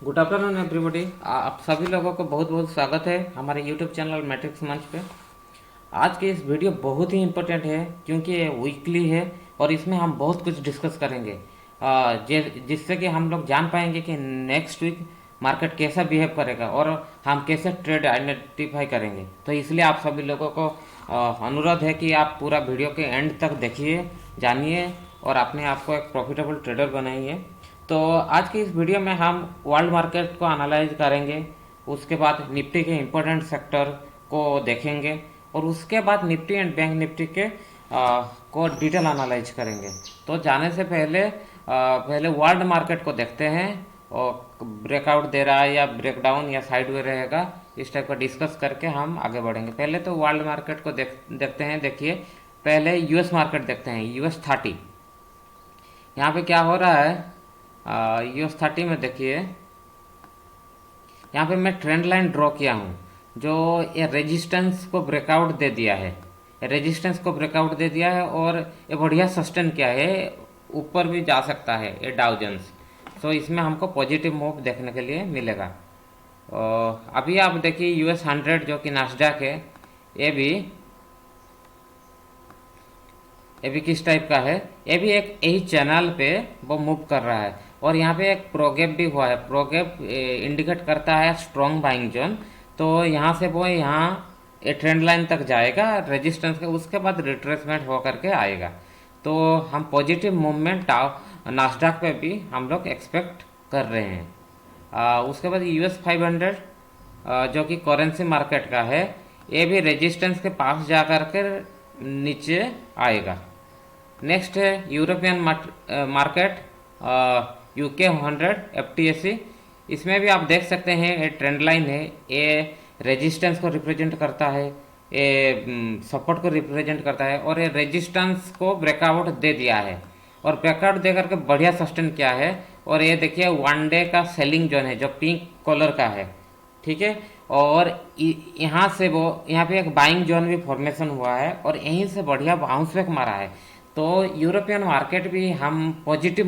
Good afternoon everybody. आप सभी लोगों को बहुत बहुत स्वागत है हमारे यूट्यूब चैनल मैट्रिक्स मंच पे। आज की इस वीडियो बहुत ही इम्पोर्टेंट है क्योंकि ये वीकली है और इसमें हम बहुत कुछ डिस्कस करेंगे जिससे कि हम लोग जान पाएंगे कि नेक्स्ट वीक मार्केट कैसा बिहेव करेगा और हम कैसे ट्रेड आइडेंटिफाई करेंगे। तो इसलिए आप सभी लोगों को अनुरोध है कि आप पूरा वीडियो के एंड तक देखिए, जानिए और अपने आप को एक प्रॉफिटेबल ट्रेडर बनाइए। तो आज की इस वीडियो में हम वर्ल्ड मार्केट को एनालाइज करेंगे, उसके बाद निफ्टी के इम्पोर्टेंट सेक्टर को देखेंगे और उसके बाद निफ्टी एंड बैंक निफ्टी के को डिटेल एनालाइज करेंगे। तो जाने से पहले वर्ल्ड मार्केट को देखते हैं और ब्रेकआउट दे रहा है या ब्रेकडाउन या साइडवे रहेगा, इस टाइप का डिस्कस करके हम आगे बढ़ेंगे। पहले तो वर्ल्ड मार्केट को देखते हैं। देखिए, पहले यूएस मार्केट देखते हैं, US 30। यहाँ पे क्या हो रहा है US 30 में देखिए, यहाँ पे मैं ट्रेंड लाइन ड्रॉ किया हूँ जो ये रेजिस्टेंस को ब्रेकआउट दे दिया है। रेजिस्टेंस को ब्रेकआउट दे दिया है और ये बढ़िया सस्टेन किया है, ऊपर भी जा सकता है ये डाउ जोन्स। तो इसमें हमको पॉजिटिव मूव देखने के लिए मिलेगा। और अभी आप देखिए US 100 जो कि नास्डैक है, ये भी किस टाइप का है, ये भी एक यही चैनल पे वो मूव कर रहा है और यहाँ पे एक प्रोगैप भी हुआ है। प्रोगैप इंडिकेट करता है स्ट्रॉन्ग बाइंग जोन। तो यहाँ से वो यहाँ ये ट्रेंड लाइन तक जाएगा रेजिस्टेंस के, उसके बाद रिट्रेसमेंट हो करके आएगा। तो हम पॉजिटिव मूवमेंट नास्डैक पे भी हम लोग एक्सपेक्ट कर रहे हैं। उसके बाद US 500 जो कि करेंसी मार्केट का है, ये भी रेजिस्टेंस के पास जा करके नीचे आएगा। नेक्स्ट है यूरोपियन मार्केट, UK 100 FTSE। इसमें भी आप देख सकते हैं ये ट्रेंड लाइन है, ये रेजिस्टेंस को रिप्रेजेंट करता है, ये सपोर्ट को रिप्रेजेंट करता है और ये रेजिस्टेंस को ब्रेकआउट दे दिया है और ब्रेकआउट दे करके बढ़िया सस्टेन किया है। और ये देखिए वन डे का सेलिंग जोन है जो पिंक कलर का है, ठीक है। और यहाँ से वो यहाँ पे एक बाइंग जोन भी फॉर्मेशन हुआ है और यहीं से बढ़िया बाउंस बैक मारा है। तो यूरोपियन मार्केट भी हम पॉजिटिव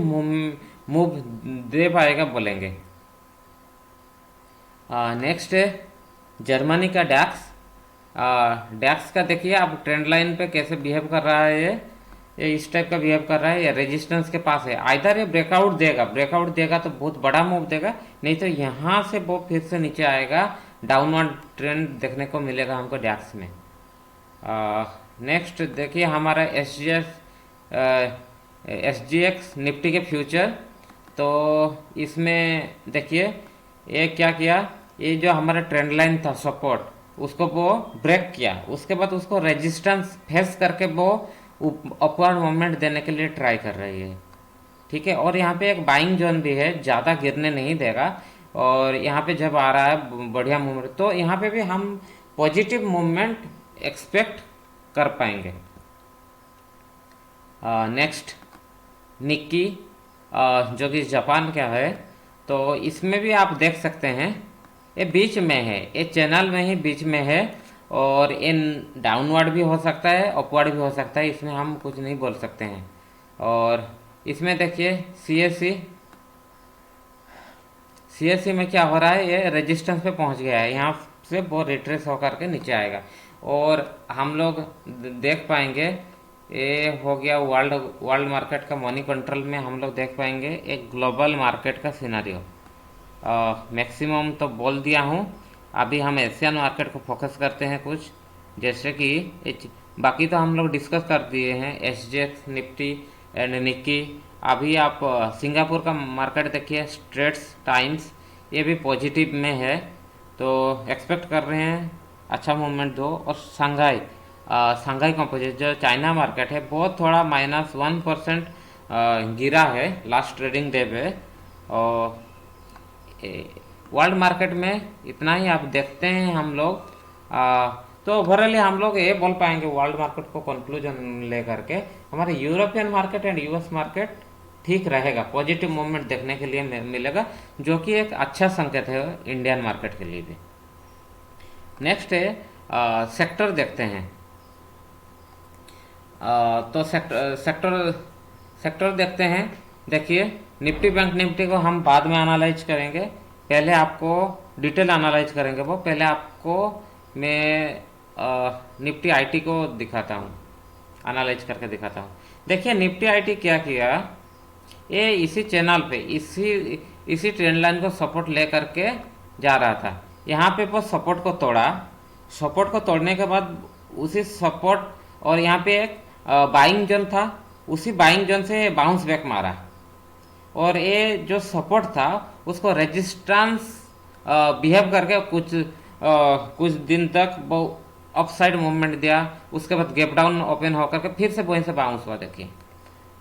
मूव दे पाएगा बोलेंगे। नेक्स्ट है जर्मनी का डैक्स। डैक्स का देखिए आप ट्रेंड लाइन पे कैसे बिहेव कर रहा है, ये इस टाइप का बिहेव कर रहा है, ये रेजिस्टेंस के पास है। आइदर ये ब्रेकआउट देगा तो बहुत बड़ा मूव देगा, नहीं तो यहाँ से वो फिर से नीचे आएगा, डाउनवर्ड ट्रेंड देखने को मिलेगा हमको डैक्स में। नेक्स्ट देखिए हमारा SGX निफ्टी के फ्यूचर। तो इसमें देखिए ये क्या किया, ये जो हमारा ट्रेंड लाइन था सपोर्ट, उसको वो ब्रेक किया, उसके बाद उसको रेजिस्टेंस फेस करके वो अपवर्ड मूवमेंट देने के लिए ट्राई कर रही है, ठीक है। और यहाँ पे एक बाइंग जोन भी है, ज़्यादा गिरने नहीं देगा और यहाँ पे जब आ रहा है बढ़िया मूवमेंट, तो यहाँ पे भी हम पॉजिटिव मूवमेंट एक्सपेक्ट कर पाएंगे। नेक्स्ट निक्की, जो कि जापान का है। तो इसमें भी आप देख सकते हैं ये बीच में है, ये चैनल में ही बीच में है और ये डाउनवर्ड भी हो सकता है, अपवर्ड भी हो सकता है, इसमें हम कुछ नहीं बोल सकते हैं। और इसमें देखिए CSE में क्या हो रहा है, ये रेजिस्टेंस पे पहुंच गया है, यहाँ से वो रिट्रेस होकर के नीचे आएगा और हम लोग देख पाएंगे ये हो गया वर्ल्ड मार्केट का मनी कंट्रोल में हम लोग देख पाएंगे एक ग्लोबल मार्केट का सिनारियो। मैक्सिमम तो बोल दिया हूँ, अभी हम एशियन मार्केट को फोकस करते हैं कुछ, जैसे कि बाकी तो हम लोग डिस्कस कर दिए हैं SGX निफ्टी एंड निक्की। अभी आप सिंगापुर का मार्केट देखिए, स्ट्रेट्स टाइम्स, ये भी पॉजिटिव में है, तो एक्सपेक्ट कर रहे हैं अच्छा मूवमेंट दो। और शंघाई कंपोजिट जो चाइना मार्केट है, बहुत थोड़ा -1% गिरा है लास्ट ट्रेडिंग डे पे। और वर्ल्ड मार्केट में इतना ही आप देखते हैं हम लोग। तो ओवरऑल हम लोग ये बोल पाएंगे वर्ल्ड मार्केट को कंक्लूजन ले करके, हमारे European market and US market ठीक रहेगा, पॉजिटिव मूवमेंट देखने के लिए मिलेगा, जो कि एक अच्छा संकेत है इंडियन मार्केट के लिए भी। नेक्स्ट है सेक्टर देखते हैं। तो सेक्टर देखते हैं। देखिए निफ्टी बैंक निफ्टी को हम बाद में एनालाइज करेंगे, पहले आपको डिटेल एनालाइज करेंगे वो, पहले आपको मैं निफ्टी आईटी को दिखाता हूँ, एनालाइज करके दिखाता हूँ। देखिए निफ्टी आईटी क्या किया, ये इसी चैनल पे इसी इसी ट्रेंड लाइन को सपोर्ट ले करके जा रहा था। यहाँ पे वो सपोर्ट को तोड़ा, सपोर्ट को तोड़ने के बाद उसी सपोर्ट और यहाँ पे एक बाइंग जोन था, उसी बाइंग जोन से बाउंस बैक मारा और ये जो सपोर्ट था उसको रेजिस्टेंस बिहेव करके कुछ दिन तक वो अपसाइड मूवमेंट दिया। उसके बाद गैप डाउन ओपन होकर के फिर से वहीं से बाउंस हुआ। देखिए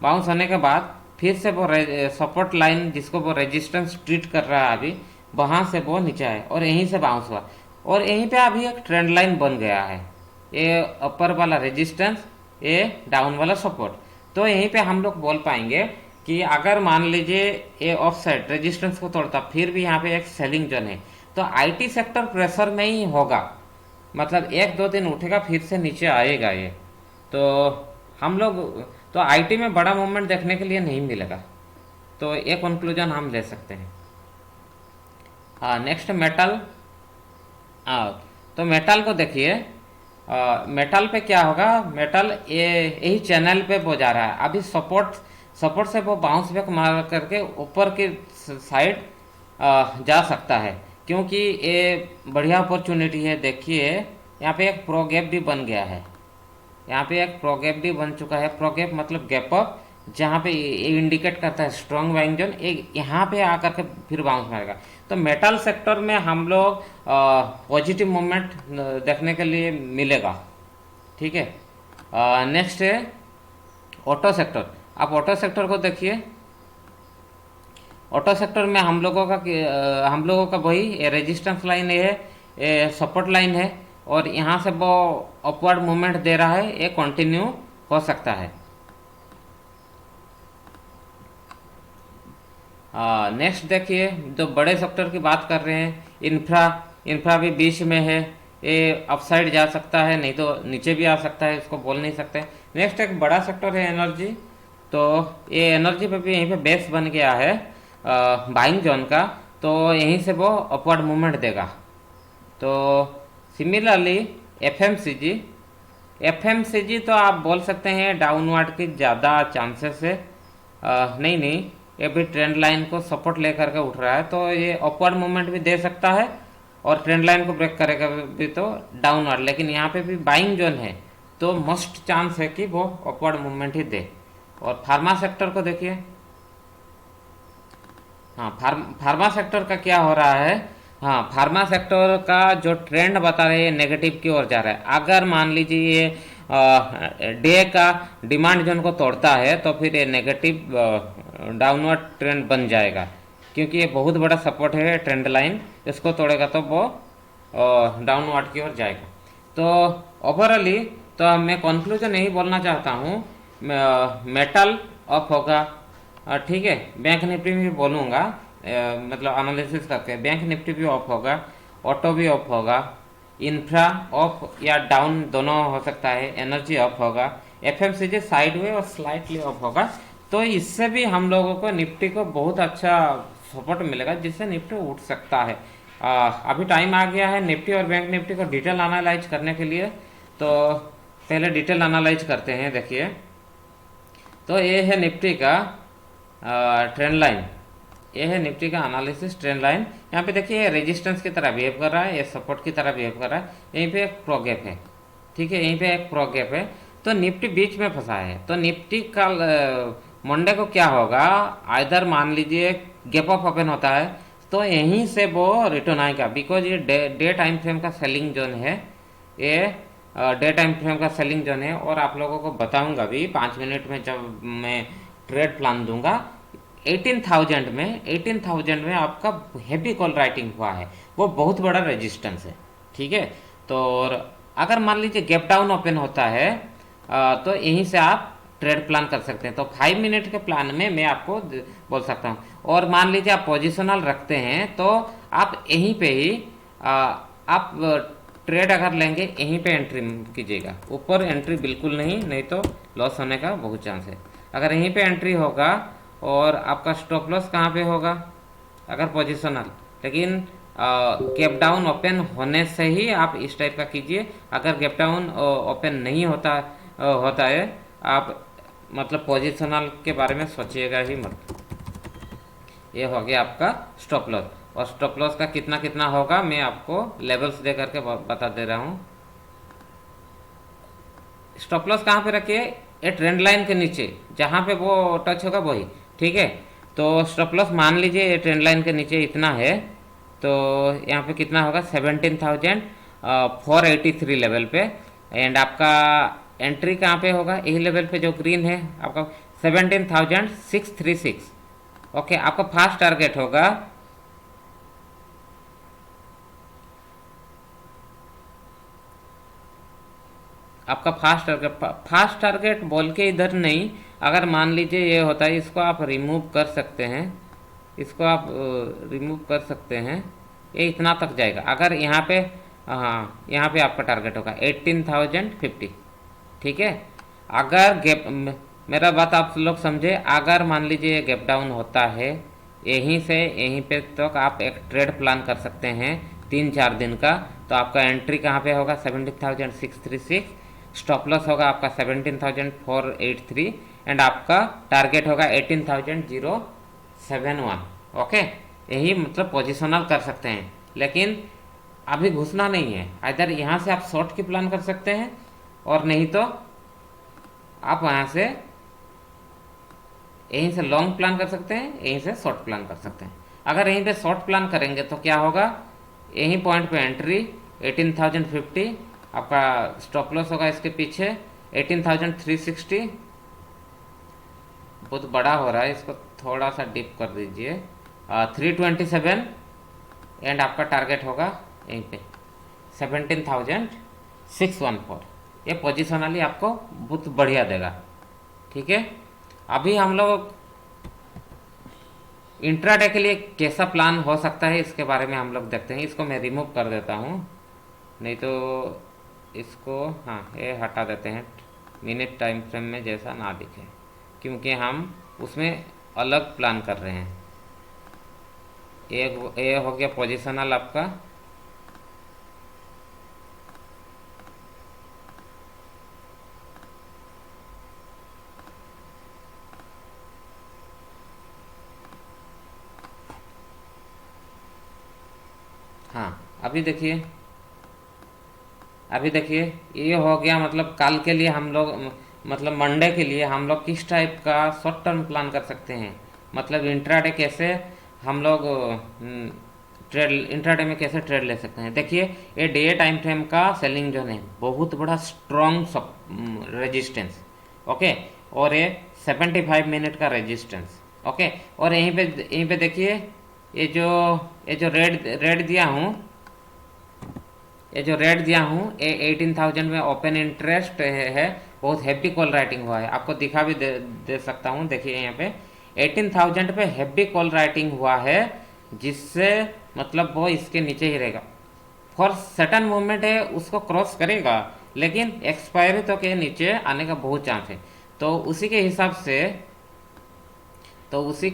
बाउंस होने के बाद फिर से वो सपोर्ट लाइन जिसको वो रेजिस्टेंस ट्रीट कर रहा है अभी, वहाँ से वो नीचे आए और यहीं से बाउंस हुआ और यहीं पे अभी एक ट्रेंड लाइन बन गया है। ये अपर वाला रेजिस्टेंस, ये डाउन वाला सपोर्ट। तो यहीं पे हम लोग बोल पाएंगे कि अगर मान लीजिए ये ऑफ साइड रेजिस्टेंस को तोड़ता फिर भी यहाँ पे एक सेलिंग जोन है, तो आईटी सेक्टर प्रेशर में ही होगा, मतलब एक दो दिन उठेगा फिर से नीचे आएगा ये। तो हम लोग तो आईटी में बड़ा मूवमेंट देखने के लिए नहीं मिलेगा, तो ये कंक्लूजन हम ले सकते हैं। हाँ नेक्स्ट मेटल। तो मेटल को देखिए, मेटल पे क्या होगा, मेटल ये यही चैनल पे वो जा रहा है अभी, सपोर्ट सपोर्ट से वो बाउंस बैक मार करके ऊपर की साइड जा सकता है, क्योंकि ये बढ़िया अपॉर्चुनिटी है। देखिए यहाँ पे एक प्रो गैप भी बन गया है, यहाँ पे एक प्रो गैप भी बन चुका है। प्रो गैप मतलब गैप अप, जहाँ पे ये इंडिकेट करता है स्ट्रॉन्ग बाइंग जोन, एक यहाँ पे आकर के फिर बाउंस मारेगा। तो मेटल सेक्टर में हम लोग पॉजिटिव मूवमेंट देखने के लिए मिलेगा। ठीक है, नेक्स्ट है ऑटो सेक्टर। आप ऑटो सेक्टर को देखिए, ऑटो सेक्टर में हम लोगों का वही रेजिस्टेंस लाइन है, ये सपोर्ट लाइन है और यहाँ से वो अपवर्ड मूवमेंट दे रहा है, ये कंटिन्यू हो सकता है। नेक्स्ट देखिए, जो बड़े सेक्टर की बात कर रहे हैं, इंफ्रा। इंफ्रा भी बीच में है, ये अपसाइड जा सकता है नहीं तो नीचे भी आ सकता है, इसको बोल नहीं सकते। नेक्स्ट एक बड़ा सेक्टर है एनर्जी। तो ये एनर्जी पे भी यहीं पे बेस बन गया है बाइंग जोन का, तो यहीं से वो अपवर्ड मूवमेंट देगा। तो सिमिलरली एफएमसीजी, एफएमसीजी तो आप बोल सकते हैं डाउनवर्ड की ज़्यादा चांसेस है। नहीं, ये भी ट्रेंड लाइन को सपोर्ट लेकर के उठ रहा है, तो ये अपवर्ड मूवमेंट भी दे सकता है और ट्रेंड लाइन को ब्रेक करेगा भी तो डाउनवर्ड। लेकिन यहाँ पे भी बाइंग जोन है, तो मस्ट चांस है कि वो अपवर्ड मूवमेंट ही दे। और फार्मा सेक्टर को देखिए, हाँ फार्मा सेक्टर का क्या हो रहा है। हाँ फार्मा सेक्टर का जो ट्रेंड बता रहे हैं नेगेटिव की ओर जा रहा है। अगर मान लीजिए ये डे का डिमांड जोन को तोड़ता है तो फिर ये नेगेटिव डाउनवर्ड ट्रेंड बन जाएगा, क्योंकि ये बहुत बड़ा सपोर्ट है ट्रेंड लाइन, इसको तोड़ेगा तो वो डाउनवर्ड की ओर जाएगा। तो ओवरऑली तो मैं कंक्लूजन यही बोलना चाहता हूँ, मेटल ऑफ होगा, ठीक है, बैंक निफ्टी भी बोलूँगा, मतलब एनालिसिस करके बैंक निफ्टी भी ऑफ होगा, ऑटो भी ऑफ होगा, इंफ्रा ऑफ या डाउन दोनों हो सकता है, एनर्जी ऑफ होगा, एफएमसीजी साइडवे और स्लाइटली ऑफ होगा। तो इससे भी हम लोगों को निफ्टी को बहुत अच्छा सपोर्ट मिलेगा, जिससे निफ्टी उठ सकता है। अभी टाइम आ गया है निफ्टी और बैंक निफ्टी को डिटेल एनालाइज करने के लिए, तो पहले डिटेल एनालाइज करते हैं। देखिए, तो ये है निफ्टी का ट्रेंड लाइन, ये है निफ्टी का एनालिसिस ट्रेंड लाइन। यहाँ पे देखिए रेजिस्टेंस की तरह बिहेव कर रहा है, ये सपोर्ट की तरह बिहेव कर रहा है, यहीं पे एक प्रो गैप है, ठीक है, यहीं पे एक प्रो गैप है, तो निफ्टी बीच में फंसा है। तो निफ्टी का मंडे को क्या होगा, आइदर मान लीजिए गैप अप ओपन होता है तो यहीं से वो रिटर्न आएगा, बिकॉज ये डे टाइम फ्रेम का सेलिंग जोन है, ये डे टाइम फ्रेम का सेलिंग जोन है। और आप लोगों को बताऊंगा भी 5 मिनट में जब मैं ट्रेड प्लान दूंगा। 18,000 में आपका हैवी कॉल राइटिंग हुआ है, वो बहुत बड़ा रेजिस्टेंस है, ठीक है। तो अगर मान लीजिए गैप डाउन ओपन होता है तो यहीं से आप ट्रेड प्लान कर सकते हैं। तो 5 मिनट के प्लान में मैं आपको बोल सकता हूँ। और मान लीजिए आप पोजिशनल रखते हैं तो आप यहीं पे ही आप ट्रेड अगर लेंगे यहीं पे एंट्री कीजिएगा, ऊपर एंट्री बिल्कुल नहीं तो लॉस होने का बहुत चांस है। अगर यहीं पे एंट्री होगा और आपका स्टॉप लॉस कहाँ पे होगा, अगर पोजिशनल लेकिन गैप डाउन ओपन होने से ही आप इस टाइप का कीजिए। अगर गैप डाउन ओपन नहीं होता है, आप मतलब पोजिशनल के बारे में सोचिएगा ही मत। ये हो गया आपका स्टॉप लॉस। और स्टॉप लॉस का कितना कितना होगा मैं आपको लेवल्स दे करके बता दे रहा हूँ। स्टॉप लॉस कहाँ पे रखिए? ये ट्रेंड लाइन के नीचे जहाँ पे वो टच होगा वही, ठीक है। तो स्टॉप लॉस मान लीजिए ये ट्रेंड लाइन के नीचे इतना है, तो यहाँ पे कितना होगा? 17,483 लेवल पे। एंड आपका एंट्री कहाँ पे होगा? यही लेवल पे जो ग्रीन है आपका 17,636। ओके, आपका फास्ट टारगेट होगा आपका फास्ट टारगेट बोल के इधर नहीं। अगर मान लीजिए ये होता है, इसको आप रिमूव कर सकते हैं, इसको आप रिमूव कर सकते हैं। ये इतना तक जाएगा। अगर यहाँ पे, हाँ यहाँ पे आपका टारगेट होगा 18,050, ठीक है। अगर गैप, मेरा बात आप लोग समझे, अगर मान लीजिए ये गैप डाउन होता है, यहीं से यहीं पे तक आप एक ट्रेड प्लान कर सकते हैं 3-4 दिन का। तो आपका एंट्री कहाँ पे होगा? 17,636। स्टॉप लॉस होगा आपका 17,483 एंड आपका टारगेट होगा 18,071। ओके, यही मतलब पोजिशनल कर सकते हैं, लेकिन अभी घुसना नहीं है। इधर यहाँ से आप शॉर्ट की प्लान कर सकते हैं, और नहीं तो आप वहाँ से यहीं से लॉन्ग प्लान कर सकते हैं, यहीं से शॉर्ट प्लान कर सकते हैं। अगर यहीं पे शॉर्ट प्लान करेंगे तो क्या होगा? यहीं पॉइंट पे एंट्री 18,050, आपका स्टॉप लॉस होगा इसके पीछे 18,360। बहुत बड़ा हो रहा है, इसको थोड़ा सा डिप कर दीजिए, 327। एंड आपका टारगेट होगा यहीं पे 17,614। ये पोजिशनली आपको बहुत बढ़िया देगा, ठीक है। अभी हम लोग इंट्राडे के लिए कैसा प्लान हो सकता है इसके बारे में हम लोग देखते हैं। इसको मैं रिमूव कर देता हूँ, नहीं तो इसको, हाँ ये हटा देते हैं, मिनट टाइम फ्रेम में जैसा ना दिखे, क्योंकि हम उसमें अलग प्लान कर रहे हैं। ये हो गया पोजिशनल आपका। हाँ, अभी देखिए ये हो गया। मतलब कल के लिए हम लोग, मतलब मंडे के लिए हम लोग किस टाइप का शॉर्ट टर्म प्लान कर सकते हैं, मतलब इंट्राडे कैसे हम लोग ट्रेड, इंट्राडे में कैसे ट्रेड ले सकते हैं। देखिए ये डे टाइम फ्रेम का सेलिंग जोन है, बहुत बड़ा स्ट्रॉन्ग रेजिस्टेंस, ओके। और ये 75 मिनट का रेजिस्टेंस, ओके। और यहीं पे देखिए ये जो रेड दिया हूँ, ये 18,000 में ओपन इंटरेस्ट है। बहुत हैप्पी कॉल राइटिंग हुआ है, आपको दिखा भी दे सकता हूँ। देखिए यहाँ पे 18,000 पे हैप्पी कॉल राइटिंग हुआ है, जिससे मतलब वो इसके नीचे ही रहेगा। फॉर सर्टन मूवमेंट है, उसको क्रॉस करेगा, लेकिन एक्सपायरी तो के नीचे आने का बहुत चांस है। तो उसी के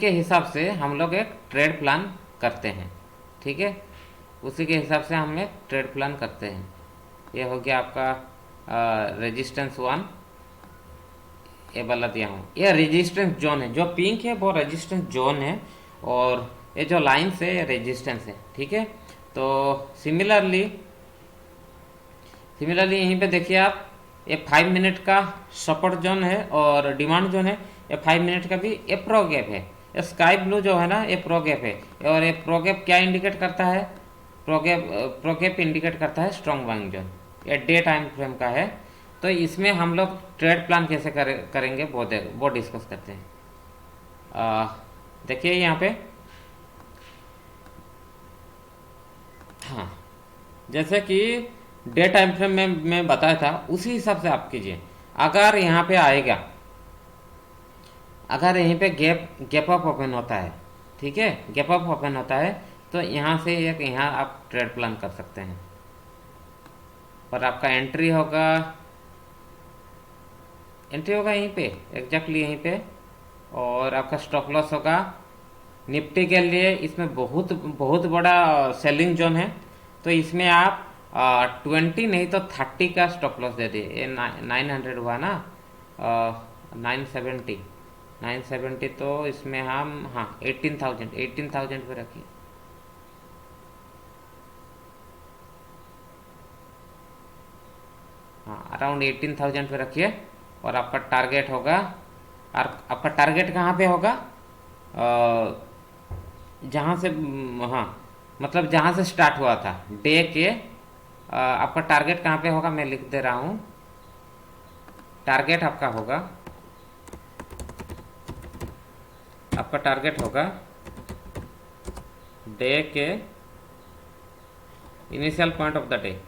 हिसाब से हम लोग एक ट्रेड प्लान करते हैं, ठीक है। उसी के हिसाब से हम एक ट्रेड प्लान करते हैं। ये हो गया आपका रेजिस्टेंस 1, ये वाला दिया हूँ। ये रेजिस्टेंस जोन है, जो पिंक है वो रेजिस्टेंस जोन है, और ये जो लाइन्स है ये रेजिस्टेंस है, ठीक है। तो सिमिलरली यहीं पे देखिए आप, ये 5 मिनट का सपोर्ट जोन है और डिमांड जोन है। ये 5 मिनट का भी ये प्रो गैप है। ये स्काई ब्लू जो है ना, ये प्रो गैप है। और ये प्रो गैप क्या इंडिकेट करता है? प्रो गैप इंडिकेट करता है स्ट्रॉन्ग बाइंग जोन। ये डे टाइम फ्रेम का है। तो इसमें हम लोग ट्रेड प्लान कैसे करेंगे वो डिस्कस करते हैं। देखिए यहाँ पे, हाँ जैसे कि डे टाइम फ्रेम में मैं बताया था, उसी हिसाब से आप कीजिए। अगर यहाँ पे आएगा, अगर यहीं पे गैप अप ओपन होता है, ठीक है, गैप अप ओपन होता है, तो यहाँ से एक यहाँ आप ट्रेड प्लान कर सकते हैं। पर आपका एंट्री होगा यहीं पे, एग्जैक्टली यहीं पे। और आपका स्टॉप लॉस होगा निफ्टी के लिए इसमें बहुत बहुत बड़ा सेलिंग जोन है। तो इसमें आप 20 नहीं तो 30 का स्टॉप लॉस दे दिए। ये 900 हुआ ना, 970, 970, तो इसमें हम हाँ 18,000 पे रखिए। हाँ अराउंड 18,000 पे रखिए। और आपका टारगेट होगा, और आपका टारगेट कहाँ पे होगा, जहाँ से हाँ मतलब जहाँ से स्टार्ट हुआ था डे के, आपका टारगेट कहाँ पे होगा मैं लिख दे रहा हूँ। टारगेट आपका होगा, आपका टारगेट होगा डे के initial point of the day.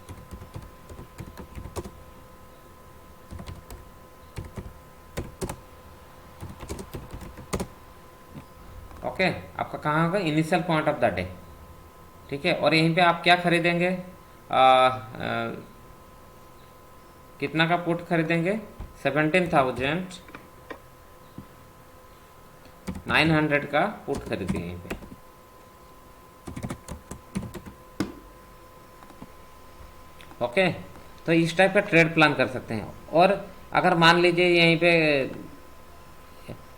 Okay, आपका कहाँ होगा, initial point of the day. ठीक है, और यहीं पे आप क्या खरीदेंगे, कितना का पुट खरीदेंगे, 17,900 का पुट खरीदेंगे यहीं पे। ओके, तो इस टाइप का ट्रेड प्लान कर सकते हैं। और अगर मान लीजिए यहीं पे,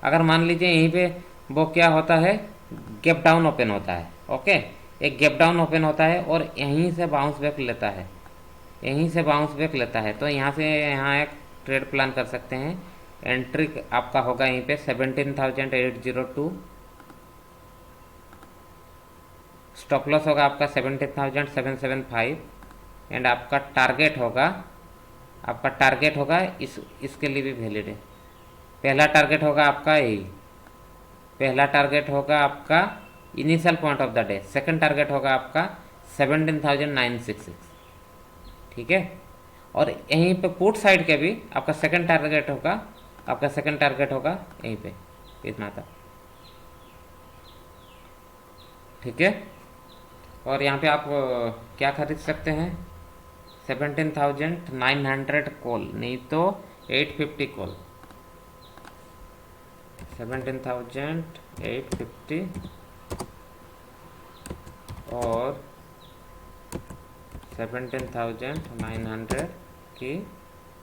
अगर मान लीजिए यहीं पे वो क्या होता है, गैप डाउन ओपन होता है। ओके, एक गैप डाउन ओपन होता है और यहीं से बाउंस बैक लेता है, यहीं से बाउंस बैक लेता है, तो यहाँ से यहाँ एक ट्रेड प्लान कर सकते हैं। एंट्री आपका होगा यहीं पे 17,802, स्टॉप लॉस होगा आपका 17,775, एंड आपका टारगेट होगा, आपका टारगेट होगा इसके लिए भी वैलिड है। पहला टारगेट होगा आपका यही, पहला टारगेट होगा आपका initial point of the day, second target होगा आपका 17,966। ठीक है, और यहीं पे पुट साइड के भी आपका सेकंड टारगेट होगा, आपका सेकंड टारगेट होगा यहीं पे इतना था। ठीक है, और यहाँ पे आप क्या खरीद सकते हैं, 17,900 कॉल, नहीं तो 850 कॉल, 17,850 और 17,900 की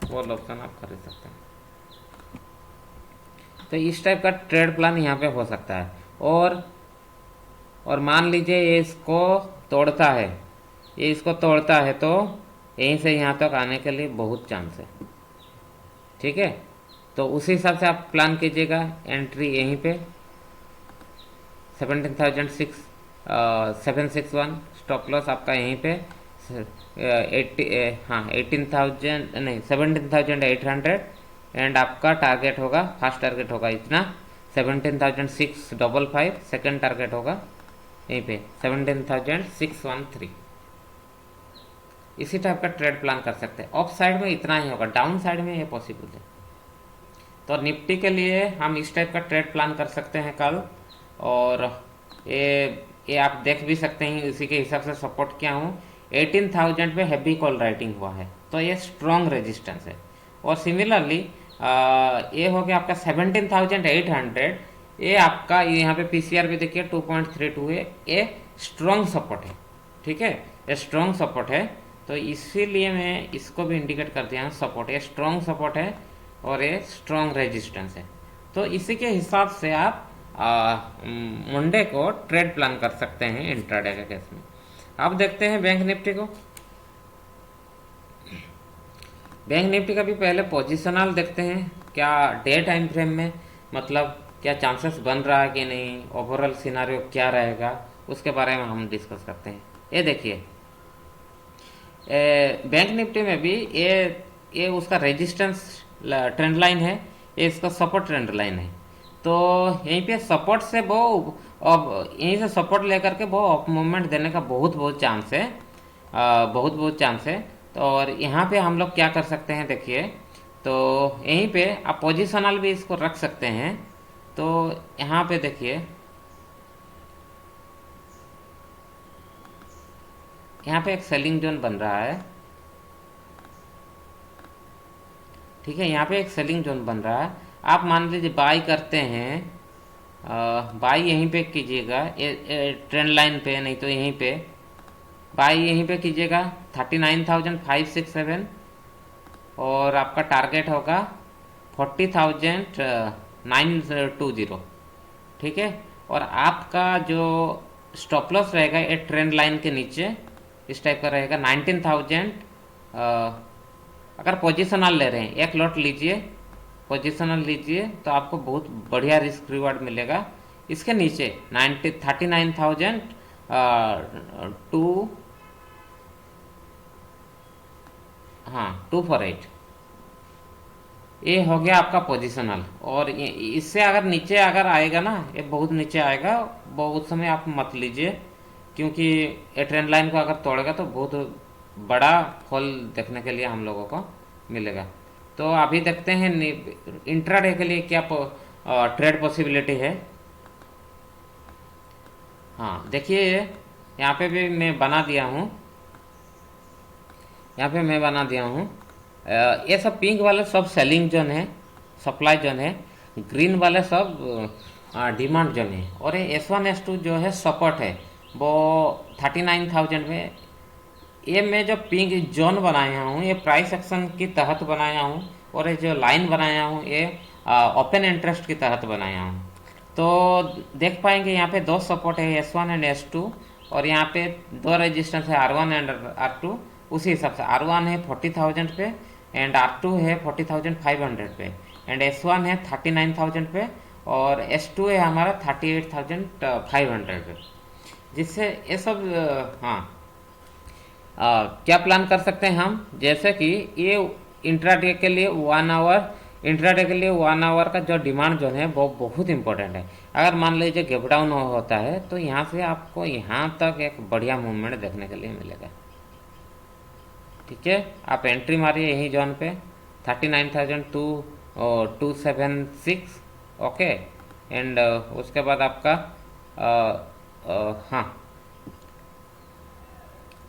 कॉल ऑप्शन आप खरीद सकते हैं। तो इस टाइप का ट्रेड प्लान यहाँ पे हो सकता है। और मान लीजिए ये इसको तोड़ता है, ये इसको तोड़ता है, तो यहीं से यहाँ तक आने के लिए बहुत चांस है। ठीक है, तो उसी हिसाब से आप प्लान कीजिएगा। एंट्री यहीं पे 17,761, स्टॉप लॉस आपका यहीं पे 18,000 नहीं 17,800, एंड आपका टारगेट होगा, फर्स्ट टारगेट होगा इतना 17,655, सेकंड टारगेट होगा यहीं पे 17,613। इसी टाइप का ट्रेड प्लान कर सकते हैं। अप साइड में इतना ही होगा, डाउन साइड में ये पॉसिबल है। तो निफ्टी के लिए हम इस टाइप का ट्रेड प्लान कर सकते हैं कल। और ये आप देख भी सकते हैं, इसी के हिसाब से सपोर्ट किया हूँ। 18,000 पे हैवी कॉल राइटिंग हुआ है, तो ये स्ट्रॉन्ग रेजिस्टेंस है। और सिमिलरली ये हो गया आपका 17,800, ये आपका यहाँ पे पीसीआर भी देखिए 2.32 है, ये स्ट्रॉन्ग सपोर्ट है। ठीक है, ये स्ट्रॉन्ग सपोर्ट है, तो इसीलिए मैं इसको भी इंडिकेट कर दिया हूँ सपोर्ट, ये स्ट्रॉन्ग सपोर्ट है और ये स्ट्रॉन्ग रेजिस्टेंस है। तो इसी के हिसाब से आप मंडे को ट्रेड प्लान कर सकते हैं इंट्राडे के केस में। अब देखते हैं बैंक निफ्टी को। बैंक निफ्टी का भी पहले पोजिशनल देखते हैं, क्या डे टाइम फ्रेम में मतलब क्या चांसेस बन रहा है कि नहीं, ओवरऑल सिनारियो क्या रहेगा, उसके बारे में हम डिस्कस करते हैं। ये देखिए बैंक निफ्टी में भी ये उसका रेजिस्टेंस ट्रेंड लाइन है, ये इसका सपोर्ट ट्रेंड लाइन है। तो यहीं पे सपोर्ट से वो अब यहीं से सपोर्ट लेकर के वो अप मूवमेंट देने का बहुत चांस है, बहुत चांस है। तो और यहाँ पे हम लोग क्या कर सकते हैं देखिए, तो यहीं पे आप पोजिशनल भी इसको रख सकते हैं। तो यहाँ पे देखिए, यहाँ पे एक सेलिंग जोन बन रहा है। ठीक है, यहाँ पे एक सेलिंग जोन बन रहा है। आप मान लीजिए बाई करते हैं, बाई यहीं पे कीजिएगा, ट्रेंड लाइन पे, नहीं तो यहीं पे बाई यहीं पे कीजिएगा 39,567, और आपका टारगेट होगा 40,920। ठीक है। और आपका जो स्टॉप लॉस रहेगा ये ट्रेंड लाइन के नीचे इस टाइप का रहेगा 19,000। अगर पोजिशनल ले रहे हैं, एक लॉट लीजिए, पोजिशनल लीजिए, तो आपको बहुत बढ़िया रिस्क रिवार्ड मिलेगा। इसके नीचे 39,000 टू, हाँ 248, ये हो गया आपका पोजिशनल। और इससे अगर नीचे अगर आएगा ना, ये बहुत नीचे आएगा, वो उस समय आप मत लीजिए, क्योंकि ये ट्रेंड लाइन को अगर तोड़ेगा तो बहुत बड़ा फॉल देखने के लिए हम लोगों को मिलेगा। तो अभी देखते हैं इंट्राडे के लिए क्या ट्रेड पॉसिबिलिटी है। हाँ देखिए, यहाँ पे भी मैं बना दिया हूँ, यहाँ पे मैं बना दिया हूँ। ये सब पिंक वाले सब सेलिंग जोन है, सप्लाई जोन है। ग्रीन वाले सब डिमांड जोन है। और ये S1 S2 जो है सपोर्ट है, वो 39,000 में। ये मैं जो पिंक जोन बनाया हूँ ये प्राइस एक्शन के तहत बनाया हूँ, और ये जो लाइन बनाया हूँ ये ओपन इंटरेस्ट के तहत बनाया हूँ। तो देख पाएंगे यहाँ पे दो सपोर्ट है, S1 एंड S2, और यहाँ पे दो रेजिस्टेंस है, R1 एंड R2। उसी हिसाब से R1 है 40,000 पे, एंड R2 है 40,500 पे, एंड S1 है 39,000 पे, और S2 है हमारा 38,500 पे। जिससे ये सब हाँ क्या प्लान कर सकते हैं हम, जैसे कि ये इंट्राडे के लिए 1 आवर, इंट्राडे के लिए 1 आवर का जो डिमांड जोन है वो बहुत इंपॉर्टेंट है। अगर मान लीजिए गैप डाउन होता है तो यहाँ से आपको यहाँ तक एक बढ़िया मूवमेंट देखने के लिए मिलेगा। ठीक है, आप एंट्री मारिए यही जोन पे 39,276। ओके, एंड उसके बाद आपका हाँ,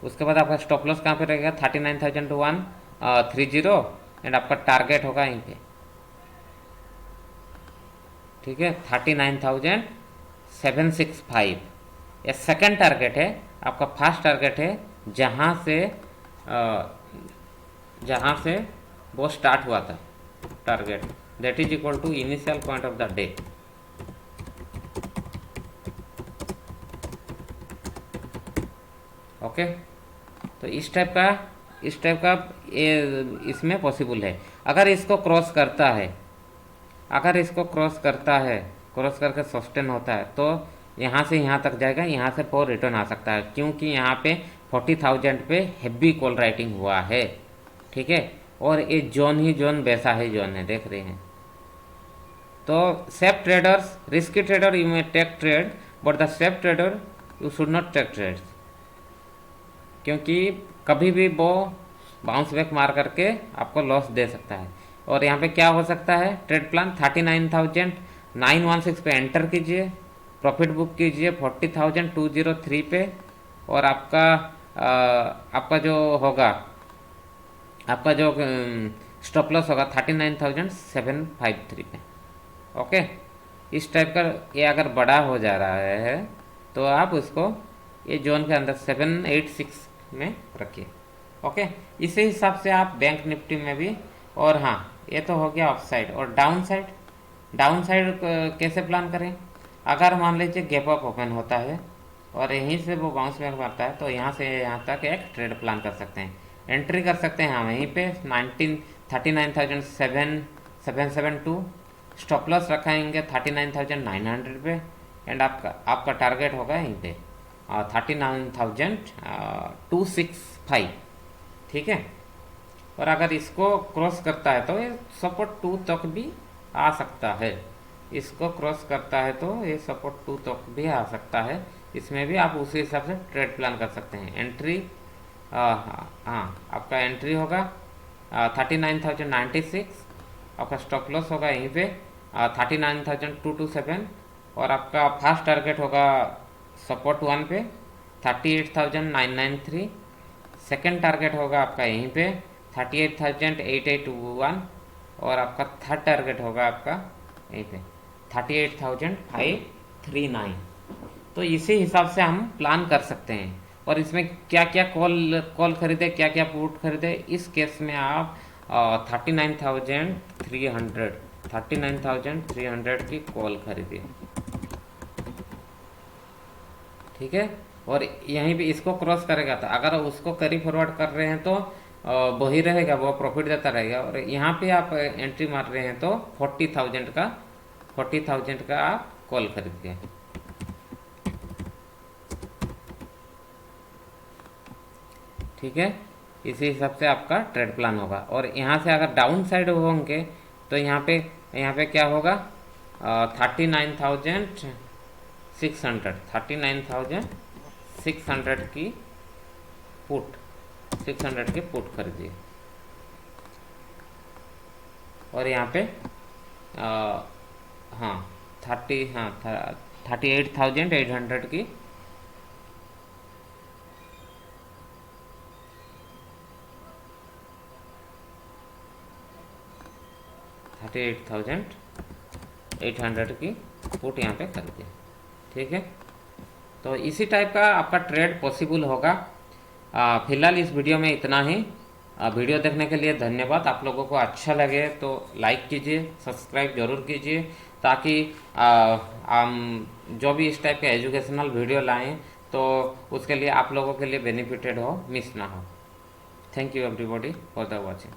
उसके बाद आपका स्टॉप लॉस कहाँ पे रहेगा 39,130, एंड आपका टारगेट होगा यहीं पे। ठीक है, 39,765 ये सेकंड टारगेट है। आपका फर्स्ट टारगेट है जहाँ से वो स्टार्ट हुआ था target, that is equal to initial point of the day. Okay, तो इस टाइप का ये इसमें पॉसिबल है। अगर इसको क्रॉस करता है, अगर इसको क्रॉस करता है, क्रॉस करके सस्टेन होता है, तो यहाँ से यहाँ तक जाएगा, यहाँ से पर रिटर्न आ सकता है, क्योंकि यहाँ पे 40,000 पे हेवी कॉल राइटिंग हुआ है। ठीक है, और ये जोन ही जोन वैसा ही जोन है, देख रहे हैं। तो safe traders, risky trader you may take trade, but the safe trader you should not take trades, क्योंकि कभी भी वो बाउंस बैक मार करके आपको लॉस दे सकता है। और यहाँ पे क्या हो सकता है, ट्रेड प्लान 39,916 पे एंटर कीजिए, प्रॉफिट बुक कीजिए 40,203 पे, और आपका जो होगा, आपका जो स्टॉप लॉस होगा 39,753 पे। ओके, इस टाइप का ये अगर बड़ा हो जा रहा है तो आप उसको ये जोन के अंदर 786 में रखिए। ओके, इसी हिसाब से आप बैंक निफ्टी में भी। और हाँ, ये तो हो गया ऑफ साइड। और डाउन साइड, डाउन साइड कैसे प्लान करें, अगर मान लीजिए गैप अप ओपन होता है और यहीं से वो बाउंस बैक मारता है, तो यहाँ से यहाँ तक एक ट्रेड प्लान कर सकते हैं, एंट्री कर सकते हैं हम यहीं पे 39,772, स्टॉप लॉस रखाएंगे 39,900 पे, एंड आपका टारगेट होगा यहीं पे 39,265। ठीक है, और अगर इसको क्रॉस करता है तो ये सपोर्ट 2 तक भी आ सकता है, इसको क्रॉस करता है तो ये सपोर्ट 2 तक भी आ सकता है। इसमें भी आप उसी हिसाब से ट्रेड प्लान कर सकते हैं। एंट्री हाँ, आपका एंट्री होगा 39,096, आपका स्टॉप लॉस होगा यहीं पे 39,227, और आपका फर्स्ट टारगेट होगा सपोर्ट 1 पे 38,993, सेकेंड टारगेट होगा आपका यहीं पे 38,881, और आपका थर्ड टारगेट होगा आपका यहीं पे 38,539। तो इसी हिसाब से हम प्लान कर सकते हैं। और इसमें क्या क्या कॉल खरीदे, क्या क्या पुट खरीदे, इस केस में आप 39,300 की कॉल खरीदिए। ठीक है। और यहीं भी इसको क्रॉस करेगा, तो अगर उसको कैरी फॉरवर्ड कर रहे हैं तो वही रहेगा, वो प्रॉफिट देता रहेगा। और यहाँ पे आप एंट्री मार रहे हैं तो 40,000 का आप कॉल खरीदिए। ठीक है। इसी हिसाब से आपका ट्रेड प्लान होगा। और यहाँ से अगर डाउन साइड होंगे तो यहाँ पे क्या होगा, 39,600 की पुट 600 की पुट खरीदिए। और यहाँ पे हाँ 38,800 की 38,800 की पुट यहाँ पे कर दिया। ठीक है। तो इसी टाइप का आपका ट्रेड पॉसिबल होगा। फिलहाल इस वीडियो में इतना ही। वीडियो देखने के लिए धन्यवाद। आप लोगों को अच्छा लगे तो लाइक कीजिए, सब्सक्राइब जरूर कीजिए, ताकि हम जो भी इस टाइप के एजुकेशनल वीडियो लाएं तो उसके लिए आप लोगों के लिए बेनिफिटेड हो, मिस ना हो। Thank you everybody for the watching.